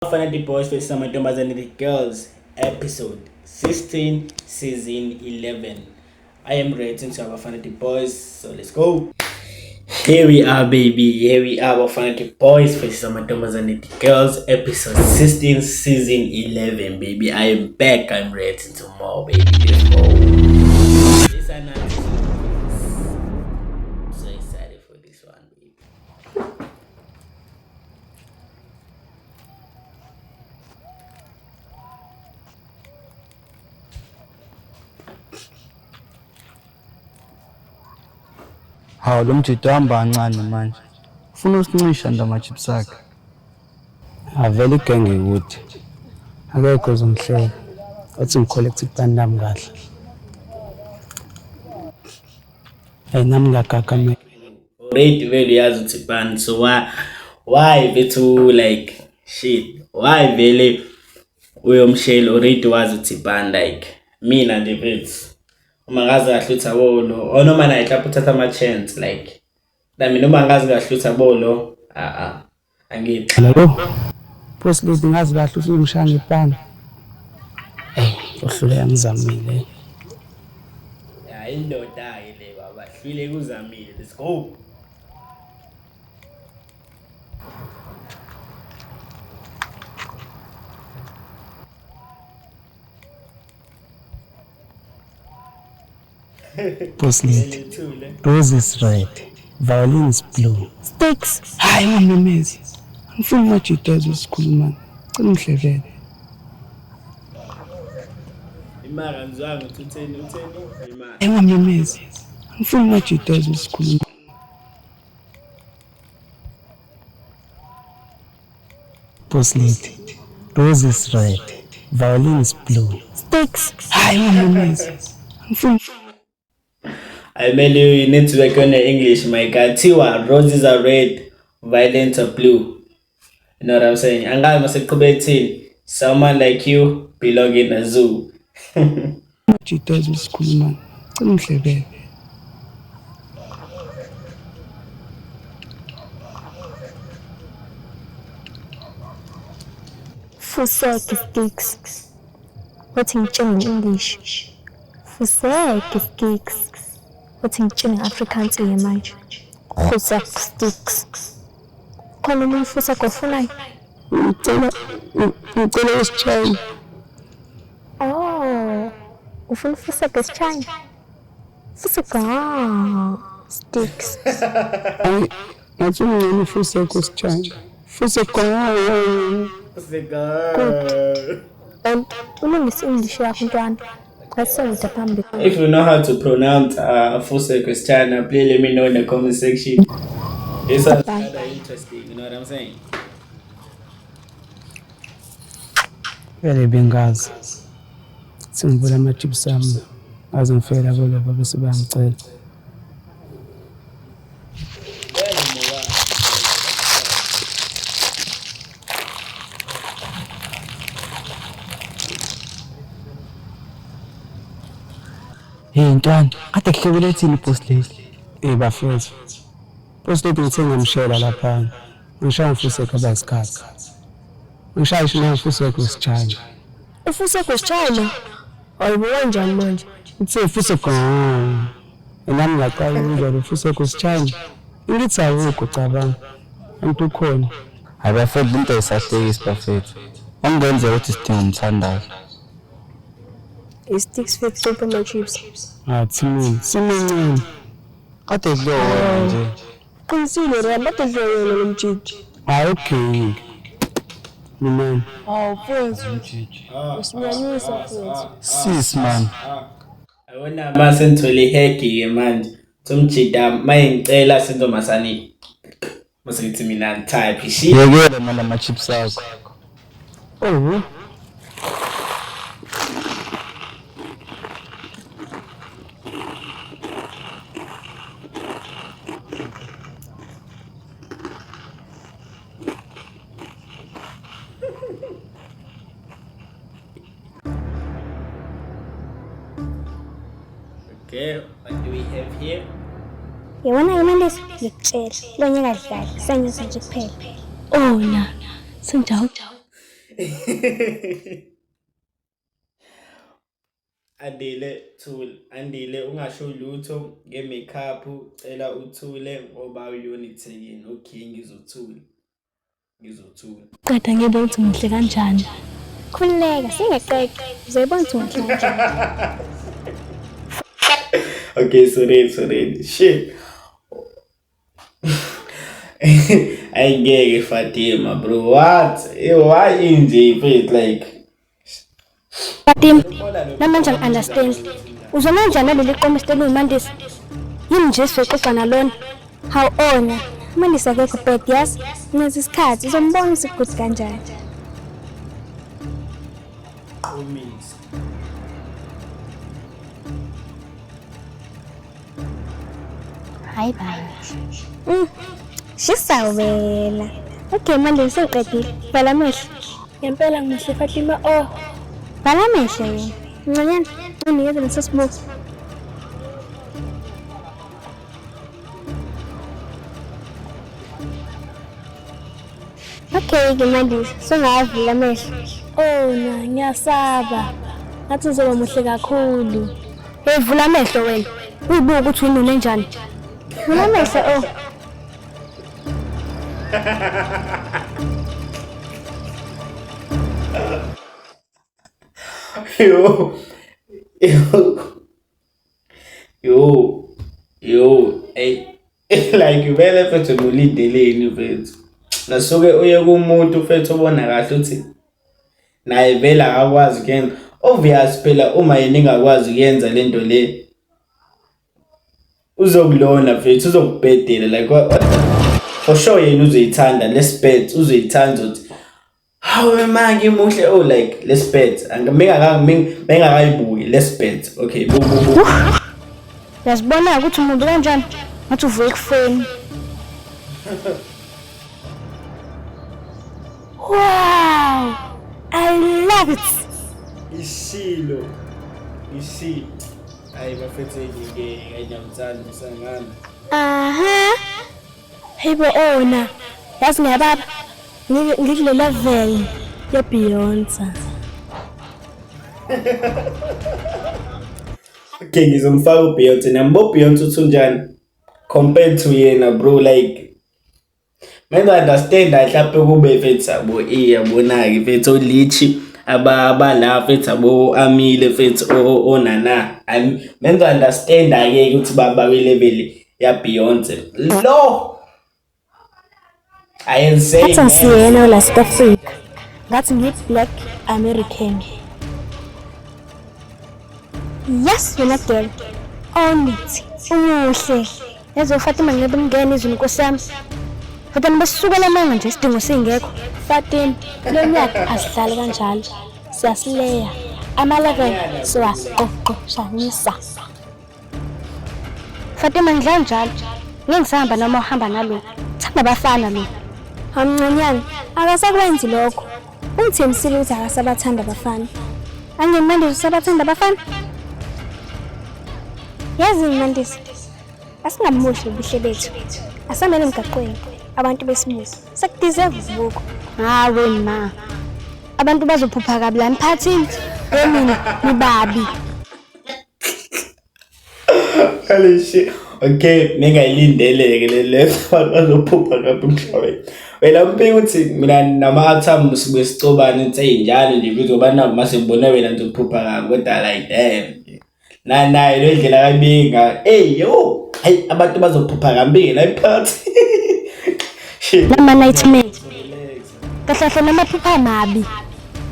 Fanatic Boys vs Amantombazane the Girls, episode 16, season 11. I am reacting to our Fanatic Boys, so let's go. Here we are, baby. Here we are, our Fanatic Boys vs Amantombazane the Girls, episode 16, season 11, baby. I am back. I'm reacting to more, baby. Let's go. This analysis. I'm so excited for this one, baby. Hawu lo mjidi wahamba kancane manje. Ufuna usincisha ndamachips akhe. Avele igenge ukuthi. Akekho uzongihlela. Athi ngicollect ibhandi nami kahle. Hey nami ngiyagaga mina. Already vele uyazi ukuthi bani, so why bethu like shit, why vele uyomshela already wazi ukuthi bani, like mina nje bethu uma ngazi kahle ukuthi abolo onoma naye lapho uthatha ama chance like mina uma ngazi kahle ukuthi abolo angithi Hello. Boss lady ngazi kahle ukuthi ungishaya ngepani. Hey, uhlule ngizamile. ya indoda le baba hlile kuzamile. Let's go. Boss lady. Rose is red. Violin is blue. Sticks. Hayi mamemezi. Ngifuna umajidi ezosikhuluma. Cela ungihlebele. Imara ngizwanga ukuthi utheni imara. Hayi mamemezi. Ngifuna umajidi ezosikhuluma. Boss lady. Rose is red. Violin is blue. Sticks. Hayi mamemezi. Ngifuna I mean, you need to work on the English, my God. Tiwa, roses are red, violets are blue. You know what I'm saying? Angal masekubetin. Someone like you belong in a zoo. umajidi ezosikhuluma. Cela ungihlebele. Fusek sticks. What in English? Fusek sticks. What in Afrikaans manje? Fusek sticks. Khona umuntu Fusek ofunayo? Ngicela isichana. Oh. Ufuna Fusek esichanya? Fusek sticks. Ngathi ungena ufuseko isichana. Fuseko And ulungisa English yakho ntwana. Kwasengita phambili. If you know how to pronounce Fuse Christiana, please let me know in the comment section. It's kind of interesting, you know what I'm saying? vele bengazi. Sengivula amachips ami. Azongifela bolova bese bayangicela. Hey ntwana, kade kuhlebele thini post lady? Bafethu. Post lady ngithe ngamshela lapha. Ngishaya Fuseko abayisikhathi. Ngishaya ishina Fuseko isichana. Ufusek esichanya? Ayibuka njani manje? Uthe Fuseko. Nami ngaqala ukuzwa Fuseko isichana. Ngithi awukho cabanga. Antu ukhona. Abafethu into esahlekisi bafethu. Ongenzeka ukuthi sidinga umthandazo. Sticks with super chips. Thini, simencane. Kade kuyona nje. Qinisile ramba tadloyela lo mjidi. Okay. Mina. Mfowethu. Usinyanyisa mfowethu. Sis man. Awona masentoli heki manje. Tumjida mayengicela sentomasani. Masithi mina type shit. Yekele mana ama chips akho. Oh. Okay, what do we have here? Yabona yona lesi ngikutshela. Lo nyaka dlala, senyosa nje kuphela. Oh na. Senjawu. Andile ungasho lutho nge-makeup cela uthule ngoba uyona ithekeni. Okay, ngizothula. Qeda ngiyibona ukuthi ngihle kanjani. Khululeka singeqedi. Uzoyibona ukuthi ngihle kanjani. Okay, sorry. Shit. Ayingeke Fatima bro. What? Why inje mfethu like Fatima, namanje ngi-understand. Uzona kanjani naleli qomo esitela uMandisa? Yini nje soxoxa nalona? Hawu ona. uMandisa akekho bed yazi. Ngenza isikhathi uzombona isiguthi kanjani. qomisa. Hayi bye. Shisawela. Okay manje sengiqedile. Vala amehlo. Ngempela ngihle Fatima. Oh. Vala amehlo yena. Ncanyana unikeze leso sibuko. Okay ke manje sengavula amehlo. Oh na ngiyasaba. Ngathi uzoba muhle kakhulu. Hey vula amehlo wena. Uyibuka ukuthi unone njani. Vula amehlo oh. Yo, hey, like vele mfethu nolideleni mfethu. Nasuke uye kumuntu mfethu obona kahle uthi naye vele akakwazi kuyenza. Obvious phela uma yena engakwazi kuyenza lento le uzokulona mfethu uzokubhedela like what? For sure yena uzoyithanda let's bet uzoyithanda uthi hawe manje muhle oh like let's bet angingakayibuki let's bet okay bu Yazibona ukuthi umuntu kanjani ngathi uvuke kufeni. Wow, I love it. ishilo ayi bafethu ngiyamthanda usangami. Aha. Hebo ona. Yazi ngiyababa. Ngikule level ya Beyonce. Okay, ngizomfaka uBeyonce nambo Beyonce uthunjani compared to yena bro like mina understand mhlawumbe kube mfethu abo yabona ke mfethu olichi aba mfethu abo amile mfethu onana mina understand ake ukuthi baba level ya Beyonce lo I am saying Ngathi siyena la South Africa. Ngathi ngi black American. Yes, wena girl. On it. Umuhle. Yazo Fatima ngebe ngene izwi Nkosi yami. Fatima basukela manje nje isidingo singekho. Fatima, lo nyaka asihlali kanjalo. Siyasileya. Ama-level siwaqoqoshanisa. Fatima ngidla njalo. Ngingisahamba noma uhamba nalo. Thanda abafana lo. Hamncanyana, akasakwenzi lokho. Ungithembisile ukuthi akasabathanda abafana. Angemandisa usabathanda abafana? Yazi Mandisa. Asingamuhle ubuhle bethu. Asamele emgaqweni abantu besimuzi. Sekudeserve ubuko. Hawe ma. Abantu bazophupha kabi la emphakathini. Mina nibabi. Kalishe. Okay, ningayilindele ke le bazophupha kabi emhlabeni. Wena mpike ukuthi mina nama-atom sibe sicobana into eyinjalo nje bizoba nabo mase ngibona wena ngizophupha kabi kodwa like damn. Naye le ndlela kayibinga. Hey yo, hayi abantu bazophupha kabi la emphakathi. Nama nightmare. Kahle namaphupha amabi.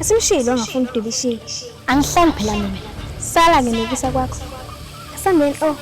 Asimshilo angafuni udibishile. Angihlali phela mina. Sala ngenokisa kwakho. Asambeni oh.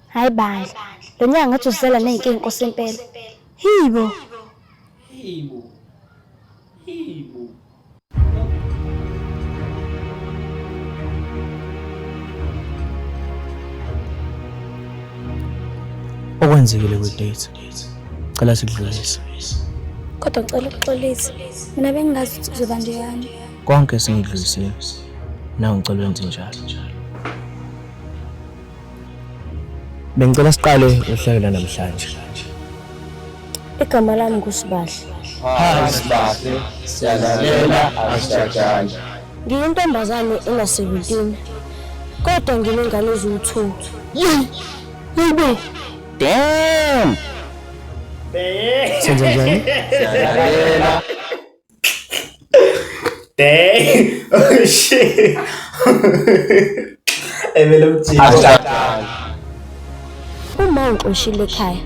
Hayi bandla. Lo nyaka ngathi uzela nezinkinga Nkosi impela. Hibo. okwenzekile kwi-date cela sikudlulise. Kodwa ngicela ukuxolisa. Mina bengingazi ukuthi kuzoba njani. Konke singidlulisile. Nawe ngicela wenze njalo. Bengicela siqale uhlelo namhlanje. Igama lami nguSibahle. Sibahle, siyalalela asijajane. Ngiyintombazane ena-17. Kodwa nginengane eziwu-2. Yebo. Damn! Senza njani? Siyalalela. Dang. Oh shit. Evele mjini. Asijajane. Uma ungixoshile ekhaya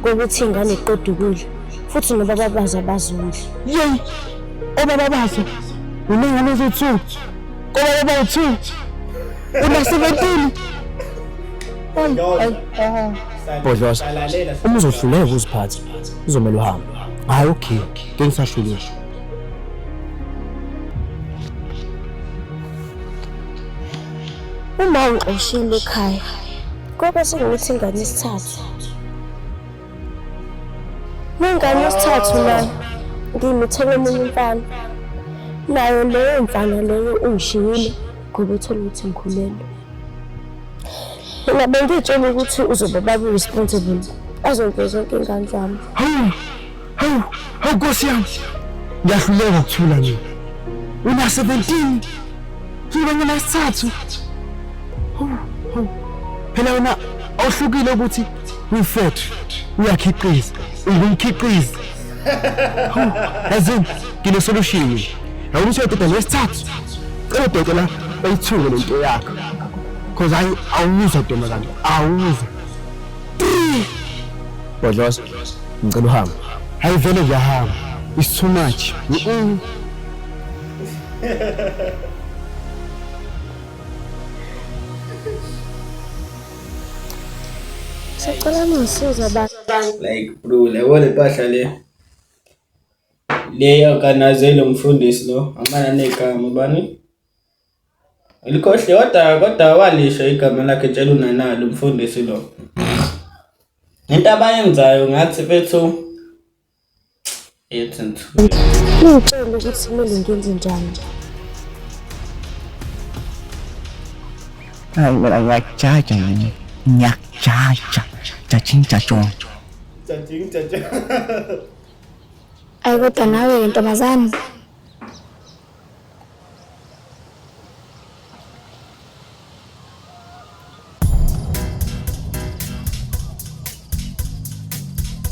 ngokuthi ingane iqeda ukudla futhi nobaba bazo abazudla. Yey! Obaba bazo. Unengane eziwu-2. Obaba bawu-2. Una-17. Bodloza. Uma uzohluleka uziphathe, uzomela uhambe. Hayi okay, ke ngisashulile. Uma ungixoshile ekhaya ngoba sengithi ingane esithathu. Nengane esithathu nayo ngimithele omunye umfana. Nayo leyo mfana leyo ungishiyile ngoba uthola ukuthi ngikhulelwe. Mina bengitshela ukuthi uzobe baba responsible azonke zonke ingane zami. Hawu, Nkosi yami. Ngiyahluleka ukuthula mina. Una-17. Ngibona nesithathu. Phela wena awuhlukile ukuthi uyifet, uyakhiqiza, ungumkhiqizi. Yazini, ngine-solution. Awuthi uyoqeda nesithathu. Cela udokotela bayithuke lento yakho. Because awuzwa ntombazane, awuzwa. Bodloza, ngicela uhambe. Hayi vele ngiyahamba. It's too much. Sicela ningisize baba. Like bro, lebo le mpahla le. Le yakanazelo umfundisi lo, amana negama bani? Ilikhohle kodwa walisho igama lakhe tshela unanalo umfundisi lo. Into abayenzayo ngathi bethu ethu. Ngicela ukuthi kumele ngenze njani. Hayi mina ngiyakujaja yini. Ngiyakujaja. Jajinja John. Tjatjing. Ayi kodwa nawe ntombazane.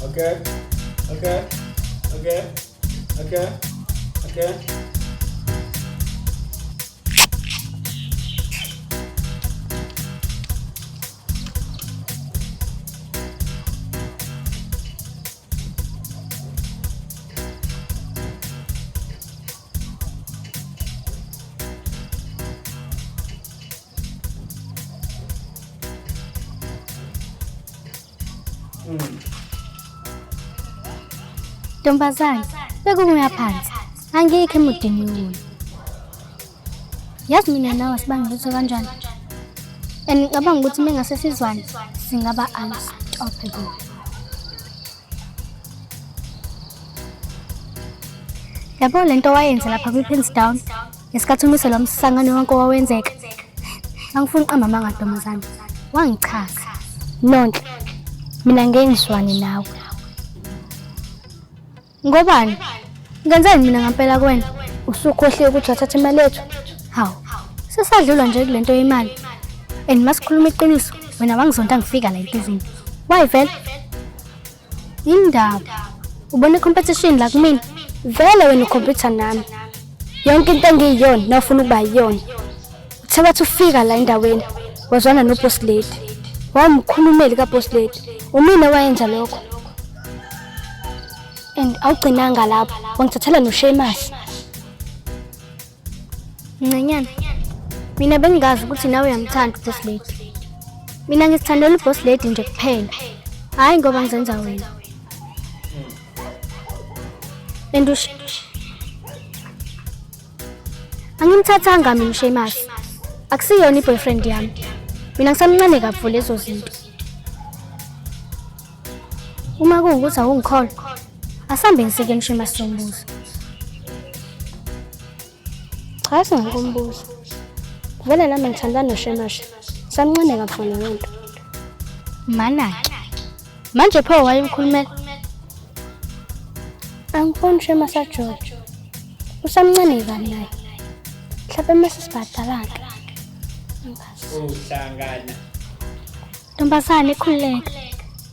Okay. Ntombazane, bekubuya phansi. Angikho emudini wuni. Yazi mina nawe sibangilutho kanjani? And ngicabanga ukuthi mengase sizwane singaba unstoppable. Yabo lento wayenza lapha kwi-Penstown ngesikhathi umise lo msangane wonke owawenzeka. Angifuni uqamba amanga ntombazane. Wangichaza. Nonhle. Mina ngeke ngizwane nawe. Ngobani? Ngenzani mina ngempela kwena? Usukhohle ukuthi wathatha imali yethu? Hawu. Sesadlula nje kulento yemali. And masikhuluma iqiniso, wena wangizonda ngifika la empezweni. Why vele? Indaba. Ubone competition la kumina. Vele wena ukhompyutha nami. Yonke into engiyiyona nawufuna ukuba yiyona. Uthe wathi ufika la endaweni, wazwana no-boss lady. Wamkhulumeli ka-boss lady. Umina wayenza lokho. And awugcinanga lapho, wangithathela noShemas. Ncanyana. Mina bengazi ukuthi nawe uyamthanda uBoss Lady. Mina ngisithandela uBoss Lady nje kuphela. Hayi ngoba ngizenza wena. Endush. Angimthathanga mina uShemas. Akusiyona iboyfriend yami. Mina ngisamncane kakhulu lezo zinto. Uma kuwukuthi awungikholwa, asambe ngisekeni Shema sizombuza. Cha singakumbuza. Vele nami ngithandana noShemashe. Samncane kakhulu lento. Mana-ke. Manje pho wayemkhulumela. Angifuni Shema saJojo. Usamncane kabi naye. Mhlawumbe mase sibhadalana. Uhlangana. Ntombazane ikhululeka.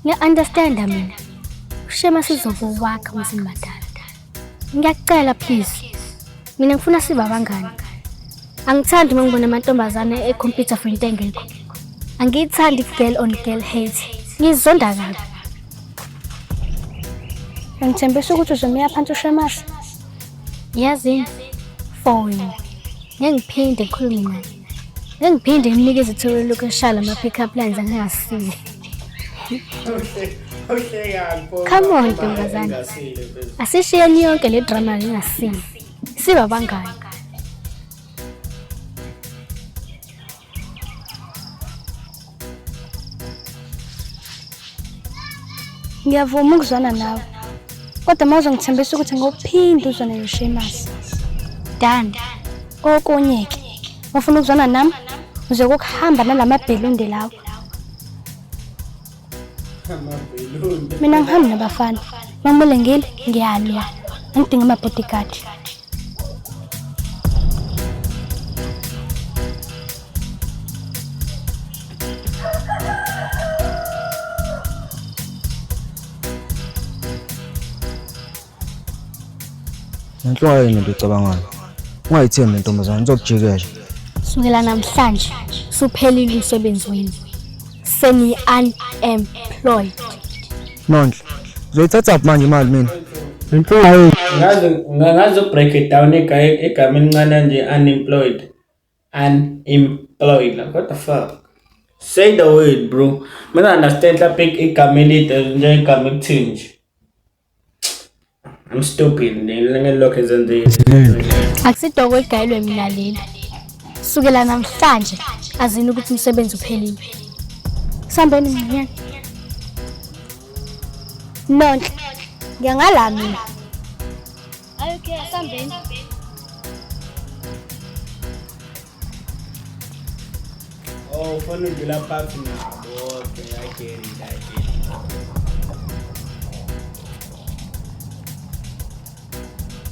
Ngiya-understand mina. Ushema sizowakha umzimbadala. Ngiyacela please. Mina ngifuna sibe abangani. Angithandi uma ngibona amantombazane e-computer friend engekho. Angiyithandi girl on girl hate. Ngizonda kabi. Ngithembisa ukuthi uzomeya phansi uShemasi. Yazini for you. Ngiphinde ngikhulume naye. Ngiphinde ngimnikeze ithuba lokushala ama-pick up lines angasile. Come on ntombazane. Asishiyeni yonke le drama ngingasile. Sibe abangani. Ngiyavuma ukuzwana nawe. Kodwa manje ngithembisa ukuthi ngophinde uzwane noShemasi. Dan. Okunyeke. Ufuna ukuzwana nami? Uze ukuhamba nalamabhelunde lawo. Mina ngihambi nabafana. Mamule ngile ngiyalwa. Ngidinga ama-bodyguard. Nanhlwa yini into ocabangayo? Ungayithembi ntombazane ngizokujikela. Sukela namhlanje suphelile umsebenzi wenu. Seni-unemployed. Nonhle. Uzoyithatha manje imali mina. Ngazo break it down egama elincane nje unemployed. Unemployed. Like what the fuck? Say the word, bro. Mina understand lapha igama elide njengegama ekuthinje. I'm stupid. Ngilokho ezenzile. Akusidoko egayelwe mina leli. Sukela namhlanje azini ukuthi umsebenzi uphelile. Sambeni mncane. Nonhle. Ngiyangala mina. Okay, sambeni. Oh, ufuna udlula phakathi nabo. Okay, I get it.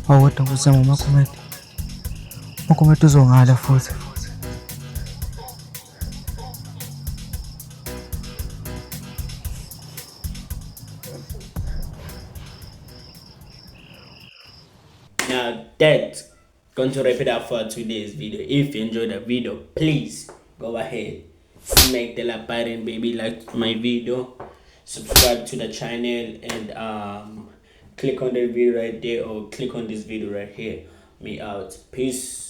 Awodwa kusema umakhomedi. Umakhomedi uzongala futhi. Now that's going to wrap it up for today's video. If you enjoyed the video, please go ahead, smack the like button, baby, like my video, subscribe to the channel, and click on the video right there, or click on this video right here. Me out. Peace.